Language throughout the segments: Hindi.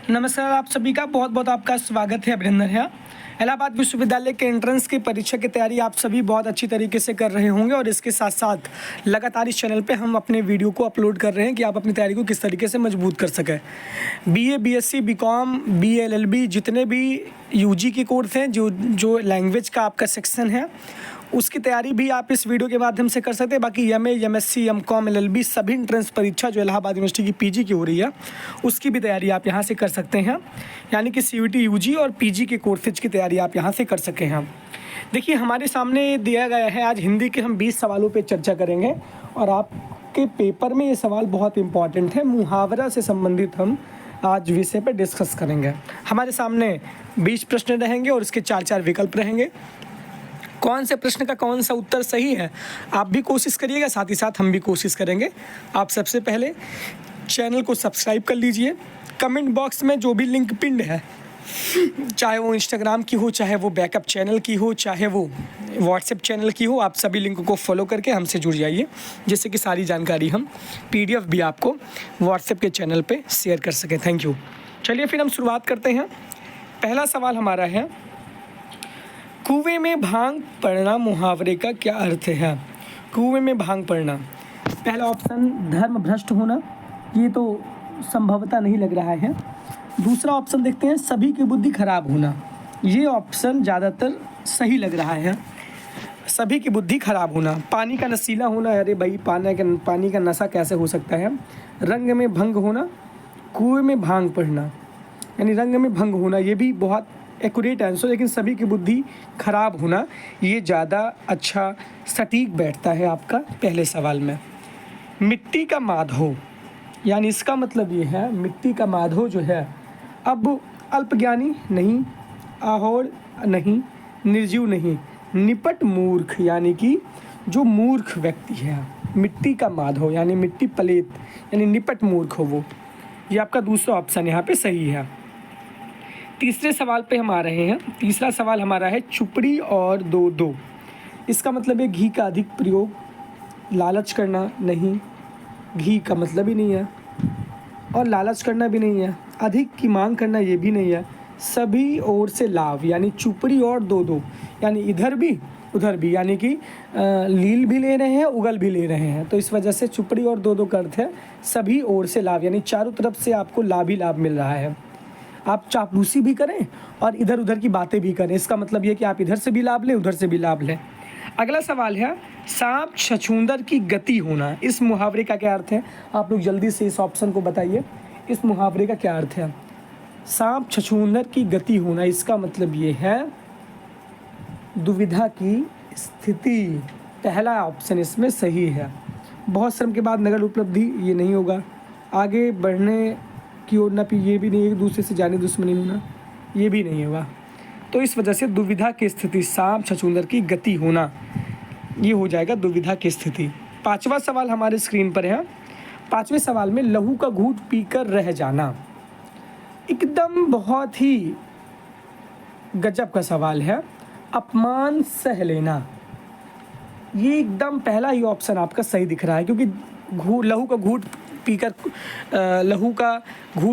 नमस्कार, आप सभी का बहुत बहुत आपका स्वागत है, अभिनंदन है। इलाहाबाद विश्वविद्यालय के एंट्रेंस की परीक्षा की तैयारी आप सभी बहुत अच्छी तरीके से कर रहे होंगे और इसके साथ साथ लगातार इस चैनल पे हम अपने वीडियो को अपलोड कर रहे हैं कि आप अपनी तैयारी को किस तरीके से मजबूत कर सकें। BA, BSc, BCom, BA, LLB जितने भी यूजी के कोर्स हैं, जो लैंग्वेज का आपका सेक्शन है उसकी तैयारी भी आप इस वीडियो के माध्यम से कर सकते हैं। बाकी एमए, एमएससी, एमकॉम, एलएलबी सभी एंट्रेंस परीक्षा जो इलाहाबाद यूनिवर्सिटी की पीजी की हो रही है उसकी भी तैयारी आप यहां से कर सकते हैं, यानी कि सीयूटी, यूजी और पीजी के कोर्सेज की तैयारी आप यहां से कर सकें हैं। देखिए, हमारे सामने दिया गया है, आज हिंदी के हम 20 सवालों पर चर्चा करेंगे और आपके पेपर में ये सवाल बहुत इंपॉर्टेंट है। मुहावरा से संबंधित हम आज विषय पर डिस्कस करेंगे। हमारे सामने 20 प्रश्न रहेंगे और इसके 4-4 विकल्प रहेंगे। कौन से प्रश्न का कौन सा उत्तर सही है आप भी कोशिश करिएगा, साथ ही साथ हम भी कोशिश करेंगे। आप सबसे पहले चैनल को सब्सक्राइब कर लीजिए। कमेंट बॉक्स में जो भी लिंक पिंड है, चाहे वो इंस्टाग्राम की हो, चाहे वो बैकअप चैनल की हो, चाहे वो व्हाट्सएप चैनल की हो, आप सभी लिंक को फॉलो करके हमसे जुड़ जाइए, जिससे कि सारी जानकारी हम PDF भी आपको व्हाट्सएप के चैनल पर शेयर कर सकें। Thank you. चलिए फिर हम शुरुआत करते हैं। पहला सवाल हमारा है, कुएं में भांग पड़ना मुहावरे का क्या अर्थ है? कुएं में भांग पड़ना, पहला ऑप्शन धर्म भ्रष्ट होना, ये तो संभवतः नहीं लग रहा है। दूसरा ऑप्शन देखते हैं, सभी की बुद्धि खराब होना, ये ऑप्शन ज़्यादातर सही लग रहा है। सभी की बुद्धि खराब होना। पानी का नशीला होना, अरे भाई पानी का नशा कैसे हो सकता है। रंग में भंग होना, कुएं में भांग पड़ना, यानी रंग में भंग होना, ये भी बहुत एक्यूरेट आंसर, लेकिन सभी की बुद्धि खराब होना ये ज़्यादा अच्छा सटीक बैठता है आपका पहले सवाल में। मिट्टी का माधो, यानी इसका मतलब ये है, मिट्टी का माधो जो है, अब अल्पज्ञानी नहीं, आहोर नहीं, निर्जीव नहीं, निपट मूर्ख, यानी कि जो मूर्ख व्यक्ति है। मिट्टी का माधो यानी मिट्टी पलेत, यानी निपट मूर्ख हो वो। ये आपका दूसरा ऑप्शन यहाँ पे सही है। तीसरे सवाल पे हम आ रहे हैं। तीसरा सवाल हमारा है, चुपड़ी और दो। इसका मतलब है घी का अधिक प्रयोग, लालच करना नहीं, घी का मतलब ही नहीं है और लालच करना भी नहीं है, अधिक की मांग करना ये भी नहीं है, सभी ओर से लाभ, यानी चुपड़ी और दो, यानी इधर भी उधर भी, यानी कि लील भी ले रहे हैं, उगल भी ले रहे हैं। तो इस वजह से चुपड़ी और दो का अर्थ है सभी ओर से लाभ, यानी चारों तरफ से आपको लाभ ही लाभ मिल रहा है। आप चापलूसी भी करें और इधर उधर की बातें भी करें, इसका मतलब ये कि आप इधर से भी लाभ लें, उधर से भी लाभ लें। अगला सवाल है, सांप छछूंदर की गति होना, इस मुहावरे का क्या अर्थ है? आप लोग जल्दी से इस ऑप्शन को बताइए, इस मुहावरे का क्या अर्थ है? सांप छछूंदर की गति होना, इसका मतलब ये है दुविधा की स्थिति। पहला ऑप्शन इसमें सही है। बहुत श्रम के बाद नगर उपलब्धि, ये नहीं होगा। आगे बढ़ने की ओर न, ये भी नहीं, एक दूसरे से जाने दुश्मनी होना, ये भी नहीं होगा। तो इस वजह से दुविधा की स्थिति, सांप छछूंदर की गति होना, ये हो जाएगा दुविधा की स्थिति। पांचवा सवाल हमारे स्क्रीन पर है। पांचवें सवाल में, लहू का घूंट पीकर रह जाना, एकदम बहुत ही गजब का सवाल है। अपमान सह लेना, ये एकदम पहला ही ऑप्शन आपका सही दिख रहा है, क्योंकि लहू का घूंट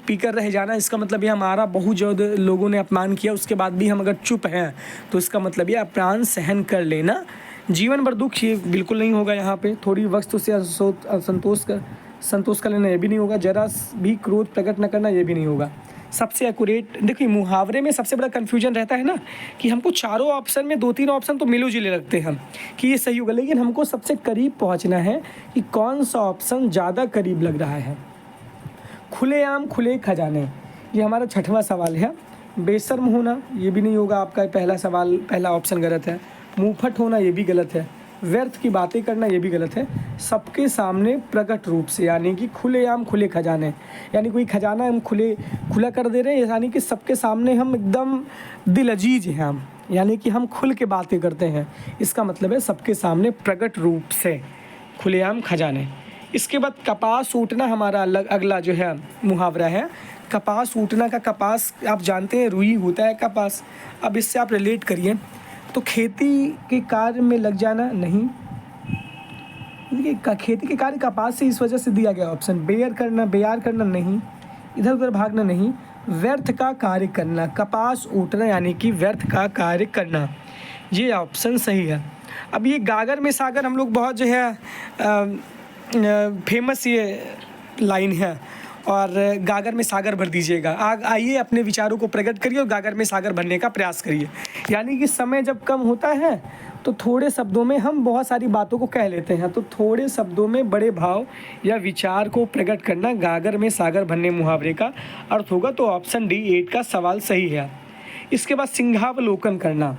पीकर रह जाना, इसका मतलब ये हमारा बहुत ज़्यादा लोगों ने अपमान किया, उसके बाद भी हम अगर चुप हैं तो इसका मतलब ये अपमान सहन कर लेना, जीवन भर दुख, ये बिल्कुल नहीं होगा। यहाँ पे थोड़ी वक्त से संतोष कर लेना, ये भी नहीं होगा। जरा भी क्रोध प्रकट न करना, ये भी नहीं होगा। सबसे एक्यूरेट, देखिए मुहावरे में सबसे बड़ा कन्फ्यूजन रहता है ना कि हमको चारों ऑप्शन में 2-3 ऑप्शन तो मिलो जुले लगते हैं कि ये सही होगा, लेकिन हमको सबसे करीब पहुंचना है कि कौन सा ऑप्शन ज़्यादा करीब लग रहा है। खुलेआम खुले खजाने, ये हमारा छठवां सवाल है। बेशर्म होना, ये भी नहीं होगा आपका पहला सवाल, पहला ऑप्शन गलत है। मुंहफट होना, ये भी गलत है। व्यर्थ की बातें करना, ये भी गलत है। सबके सामने प्रकट रूप से, यानी कि खुलेआम खुले खजाने, यानी कोई खजाना हम खुला कर दे रहे हैं, यानी कि सबके सामने हम एकदम दिल अजीज हैं हम, यानी कि हम खुल के बातें करते हैं, इसका मतलब है सबके सामने प्रकट रूप से खुलेआम खजाने। इसके बाद कपास ऊटना हमारा अगला जो है मुहावरा है। कपास ऊटना का, कपास आप जानते हैं रुई होता है कपास, अब इससे आप रिलेट करिए तो खेती के कार्य में लग जाना नहीं, देखिए खेती के कार्य कपास से इस वजह से दिया गया ऑप्शन। बेयार करना नहीं, इधर उधर भागना नहीं, व्यर्थ का कार्य करना, कपास ऊटना यानी कि व्यर्थ का कार्य करना, ये ऑप्शन सही है। अब ये गागर में सागर हम लोग बहुत जो है फेमस ये लाइन है, और गागर में सागर भर दीजिएगा। आइए अपने विचारों को प्रकट करिए और गागर में सागर भरने का प्रयास करिए। यानी कि समय जब कम होता है तो थोड़े शब्दों में हम बहुत सारी बातों को कह लेते हैं, तो थोड़े शब्दों में बड़े भाव या विचार को प्रकट करना गागर में सागर भरने मुहावरे का अर्थ होगा। तो ऑप्शन डी 8 का सवाल सही है। इसके बाद सिंहावलोकन करना।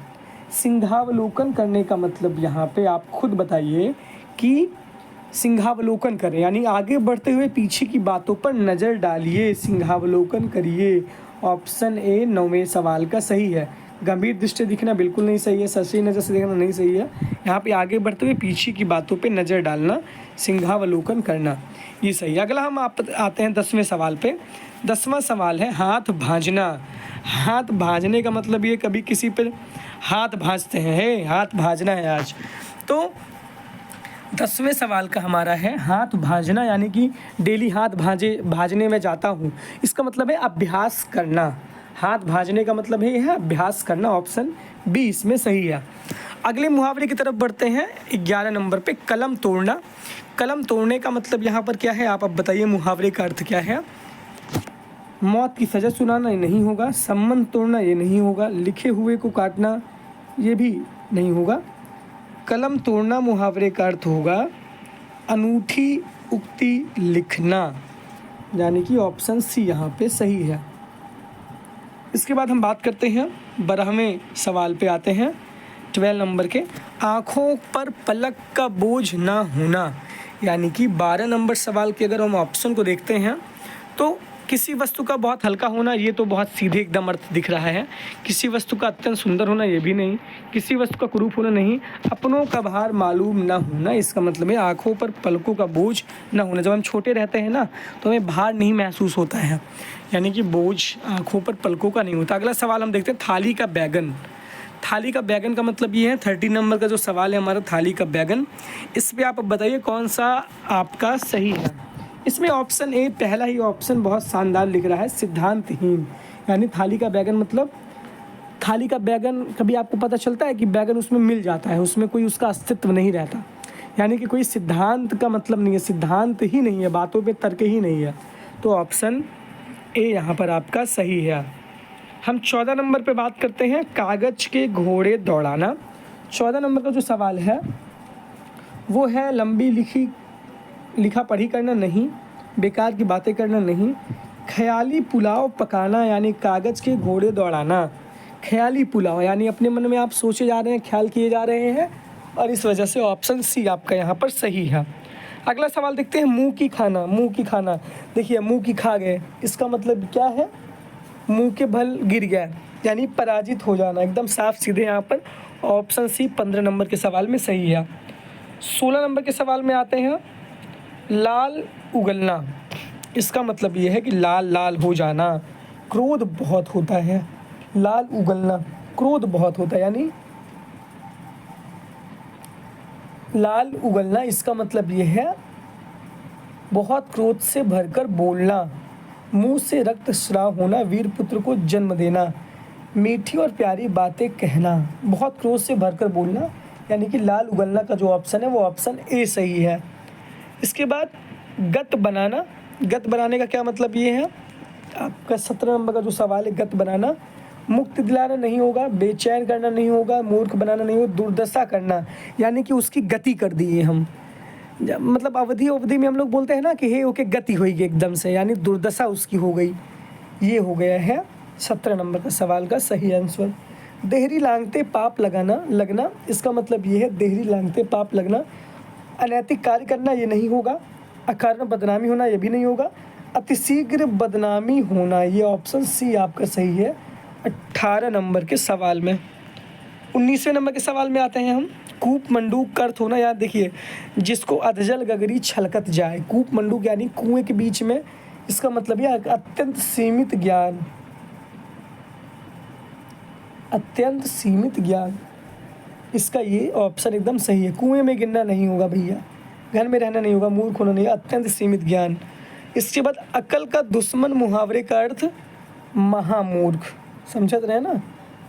सिंहावलोकन करने का मतलब यहाँ पे आप खुद बताइए कि सिंहावलोकन करें, यानी आगे बढ़ते हुए पीछे की बातों पर नज़र डालिए, सिंहावलोकन करिए। ऑप्शन ए 9वें सवाल का सही है। गंभीर दृष्टि दिखना बिल्कुल नहीं सही है, सच्ची नज़र से देखना नहीं सही है। यहाँ पे आगे बढ़ते हुए पीछे की बातों पे नज़र डालना, सिंहावलोकन करना, ये सही है। अगला हम आते हैं 10वें सवाल पे। 10वां सवाल है हाथ भांजना। हाथ भांजने का मतलब ये कभी किसी पर हाथ भांजते हैं, हे हाथ भांजना है आज। तो 10वें सवाल का हमारा है हाथ भांजना, यानी कि डेली हाथ भांजने में जाता हूँ, इसका मतलब है अभ्यास करना। हाथ भांजने का मतलब है अभ्यास करना। ऑप्शन बी इसमें सही है। अगले मुहावरे की तरफ बढ़ते हैं 11 नंबर पे, कलम तोड़ना। कलम तोड़ने का मतलब यहाँ पर क्या है, आप अब बताइए मुहावरे का अर्थ क्या है। मौत की सज़ा सुनाना ये नहीं होगा, संबंध तोड़ना ये नहीं होगा, लिखे हुए को काटना ये भी नहीं होगा। कलम तोड़ना मुहावरे का अर्थ होगा अनूठी उक्ति लिखना, यानी कि ऑप्शन सी यहाँ पे सही है। इसके बाद हम बात करते हैं 12वें सवाल पे आते हैं 12 नंबर के, आँखों पर पलक का बोझ ना होना। यानी कि 12 नंबर सवाल के अगर हम ऑप्शन को देखते हैं तो किसी वस्तु का बहुत हल्का होना, ये तो बहुत सीधे एकदम अर्थ दिख रहा है। किसी वस्तु का अत्यंत सुंदर होना, ये भी नहीं। किसी वस्तु का कुरूप होना नहीं। अपनों का भार मालूम ना होना, इसका मतलब है आँखों पर पलकों का बोझ ना होना। जब हम छोटे रहते हैं ना तो हमें भार नहीं महसूस होता है, यानी कि बोझ आँखों पर पलकों का नहीं होता। अगला सवाल हम देखते हैं थाली का बैगन। थाली का बैगन का मतलब ये है 30 नंबर का जो सवाल है हमारा, थाली का बैगन। इस पर आप बताइए कौन सा आपका सही है। इसमें ऑप्शन ए पहला ही ऑप्शन बहुत शानदार लिख रहा है, सिद्धांतहीन। यानी थाली का बैगन मतलब थाली का बैगन, कभी आपको पता चलता है कि बैगन उसमें मिल जाता है, उसमें कोई उसका अस्तित्व नहीं रहता, यानी कि कोई सिद्धांत का मतलब नहीं है, सिद्धांत ही नहीं है, बातों पे तर्क ही नहीं है। तो ऑप्शन ए यहाँ पर आपका सही है। हम 14 नंबर पे बात करते हैं कागज के घोड़े दौड़ाना। 14 नंबर का जो सवाल है वो है लंबी लिखा पढ़ी करना नहीं, बेकार की बातें करना नहीं, ख्याली पुलाव पकाना, यानी कागज़ के घोड़े दौड़ाना। ख्याली पुलाव यानी अपने मन में आप सोचे जा रहे हैं, ख्याल किए जा रहे हैं, और इस वजह से ऑप्शन सी आपका यहाँ पर सही है। अगला सवाल देखते हैं मुँह की खाना। मुँह की खाना, देखिए मुँह की खा गए, इसका मतलब क्या है, मुँह के बल गिर गया, यानी पराजित हो जाना, एकदम साफ सीधे। यहाँ पर ऑप्शन सी 15 नंबर के सवाल में सही है। 16 नंबर के सवाल में आते हैं लाल उगलना। इसका मतलब ये है कि लाल लाल हो जाना, क्रोध बहुत होता है। लाल उगलना, क्रोध बहुत होता है, यानी लाल उगलना, इसका मतलब ये है बहुत क्रोध से भरकर बोलना, मुंह से रक्त स्राव होना, वीर पुत्र को जन्म देना, मीठी और प्यारी बातें कहना, बहुत क्रोध से भरकर बोलना, यानी कि लाल उगलना का जो ऑप्शन है वो ऑप्शन ए सही है। इसके बाद गत बनाना। गत बनाने का क्या मतलब ये है, आपका 17 नंबर का जो सवाल है, गत बनाना, मुक्ति दिलाना नहीं होगा, बेचैन करना नहीं होगा, मूर्ख बनाना नहीं होगा, दुर्दशा करना, यानी कि उसकी गति कर दिए हम, मतलब अवधि में हम लोग बोलते हैं ना कि हे ओके गति होगी एकदम से, यानी दुर्दशा उसकी हो गई। ये हो गया है 17 नंबर का सवाल का सही आंसर। देहरी लांघते पाप लगना, इसका मतलब ये है देहरी लांघते पाप लगना, अनैतिक कार्य करना ये नहीं होगा, अकारण बदनामी होना ये भी नहीं होगा, अतिशीघ्र बदनामी होना, ये ऑप्शन सी आपका सही है 18 नंबर के सवाल में। 19वें नंबर के सवाल में आते हैं हम, कूप मंडूक का अर्थ होना। याद देखिए, जिसको अधजल गगरी छलकत जाए, कूप मंडूक यानी कुएं के बीच में, इसका मतलब यह अत्यंत सीमित ज्ञान, अत्यंत सीमित ज्ञान, इसका ये ऑप्शन एकदम सही है। कुएं में गिरना नहीं होगा भैया, घर में रहना नहीं होगा, मूर्ख होना नहीं, अत्यंत सीमित ज्ञान। इसके बाद अकल का दुश्मन मुहावरे का अर्थ महामूर्ख, समझ रहे हैं ना,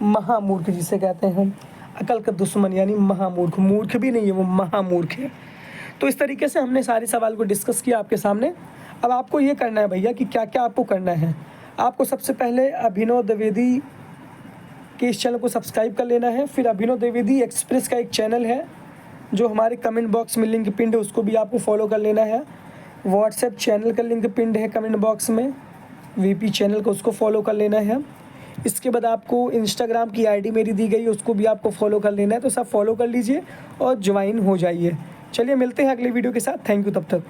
महामूर्ख जिसे कहते हैं हम, अकल का दुश्मन यानी महामूर्ख, मूर्ख भी नहीं है वो, महामूर्ख है। तो इस तरीके से हमने सारे सवाल को डिस्कस किया आपके सामने। अब आपको ये करना है भैया कि क्या क्या आपको करना है। आपको सबसे पहले अभिनव द्विवेदी के इस चैनल को सब्सक्राइब कर लेना है। फिर अभिनव द्विवेदी एक्सप्रेस का एक चैनल है जो हमारे कमेंट बॉक्स में लिंक पिंड है, उसको भी आपको फॉलो कर लेना है। व्हाट्सएप चैनल का लिंक पिंड है कमेंट बॉक्स में, वीपी चैनल को उसको फॉलो कर लेना है। इसके बाद आपको इंस्टाग्राम की आईडी मेरी दी गई है, उसको भी आपको फॉलो कर लेना है। तो सब फॉलो कर लीजिए और ज्वाइन हो जाइए। चलिए मिलते हैं अगले वीडियो के साथ। थैंक यू तब तक।